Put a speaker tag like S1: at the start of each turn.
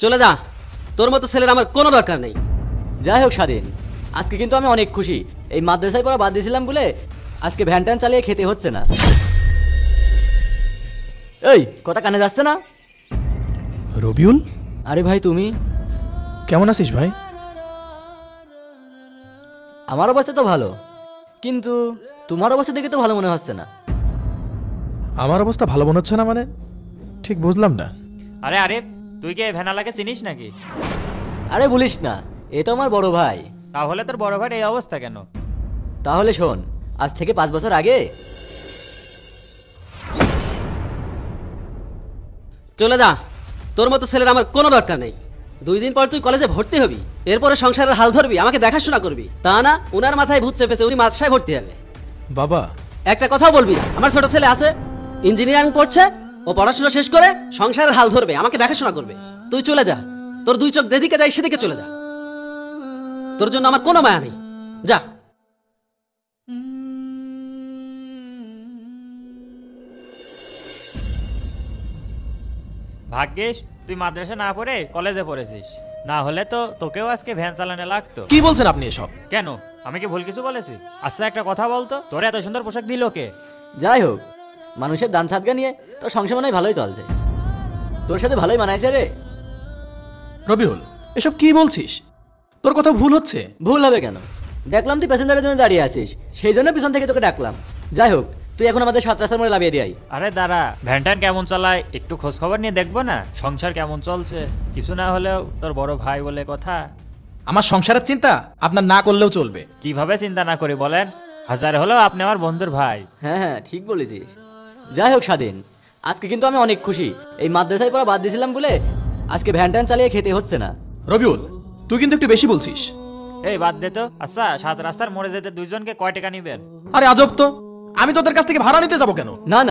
S1: চলে যা, তোর মতো ছেলের আমার কোনো দরকার নেই।
S2: যাই হোক স্বাধীন, আজকে কিন্তু আমি অনেক খুশি। এই মাদ্রাসায় পড়া বাদ দিয়েছিলাম বলে আজকে ভ্যান ট্যান চালিয়ে খেতে হচ্ছে না। এই কথা কানে যাচ্ছে না?
S3: রবিউল,
S2: আরে ভাই তুমি
S3: কেমন আছিস ভাই?
S2: আমার অবস্থা তো ভালো, কিন্তু তোমার অবস্থা দেখে তো ভালো মনে হচ্ছে না।
S3: আমার অবস্থা ভালো মনে হচ্ছে না মানে? ঠিক বুঝলাম না।
S4: আরে আরে, তুই কি ভ্যানালাকে চিনিস নাকি?
S2: আরে বলিস না, এ তো আমার বড় ভাই।
S4: তাহলে তোর বড় ভাইয়ের এই অবস্থা কেন?
S2: তাহলে শোন, আজ থেকে 5 বছর আগে
S1: চলে যা, তোর মতো ছেলের আমার কোনো দরকার নেই। 2 দিন পর তুই কলেজে ভর্তি হবি, এরপরে সংসারের হাল ধরবি, আমাকে দেখাশোনা করবি। তা না, উনার মাথায় ভূত চেপেছে, উনি মাদ্রাসায় ভর্তি হবে।
S3: বাবা,
S1: একটা কথাও বলবি না। আমার ছোট ছেলে আছে, ইঞ্জিনিয়ারিং পড়ছে, ও পড়াশোনা শেষ করে সংসারের হাল ধরবে, আমাকে দেখাশোনা করবে। তুই চলে যা, তোর 2 চোখ যেদিকে যায় সেদিকে চলে যা। তোর জন্য আমার কোনো মায়া নেই, যা।
S4: ভাগ্যিস তুই মাদ্রাসা না পড়ে কলেজে পড়েছিস, না হলে তো তোকেও আজকে ভ্যান চালানো লাগতো।
S3: কি বলছেন আপনি এসব?
S4: কেন, আমি কি ভুল কিছু বলেছি? আচ্ছা একটা কথা বলতো, তোর এত সুন্দর পোশাক দিল কে?
S2: যাই হোক, মানুষের দান সাদগা নিয়ে তোর সংসার মনে হয় ভালোই চলছে। তোর সাথে ভালোই মানাইছে রে।
S3: রবিউল, এসব কি বলছিস? তোর কথা ভুল হচ্ছে।
S2: ভুল হবে কেন? দেখলাম তুই প্যাসেঞ্জারের জন্য দাঁড়িয়ে আছিস, সেই জন্য পিছন থেকে তোকে ডাকলাম। যাই হোক, তুই এখন আমাদের 7 রাস্তার মোড়ে লাভিয়ে দিয়ে আই।
S4: আরে দাঁড়া, ভ্যানটান কেমন চালায় একটু খোঁজ খবর নিয়ে দেখবো না, সংসার কেমন চলছে। কিছু না হলেও তোর বড় ভাই বলে কথা।
S3: আমার সংসারের চিন্তা আপনার না করলেও চলবে।
S4: কিভাবে চিন্তা না করি বলেন? হাজার হলেও আপনি আমার বন্ধুর ভাই।
S2: হ্যাঁ হ্যাঁ, ঠিক বলেছিস। যাই হোক স্বাধীন, আজকে কিন্তু আমি অনেক খুশি। এই মাদ্রাসায় পড়া বাদ দিয়েছিলাম বলে আজকে ভ্যান ট্যান চালিয়ে খেতে হচ্ছে না।
S3: রবিউল, তুই কিন্তু একটু বেশি বলছিস।
S4: এই বাদ দে তো। আচ্ছা, 7 রাস্তার মোড়ে যেতে 2 জনকে কয় টাকা নিবেন?
S3: আরে আজব তো, আমি তোদের কাছ থেকে ভাড়া নিতে যাবো কেন?
S2: না না,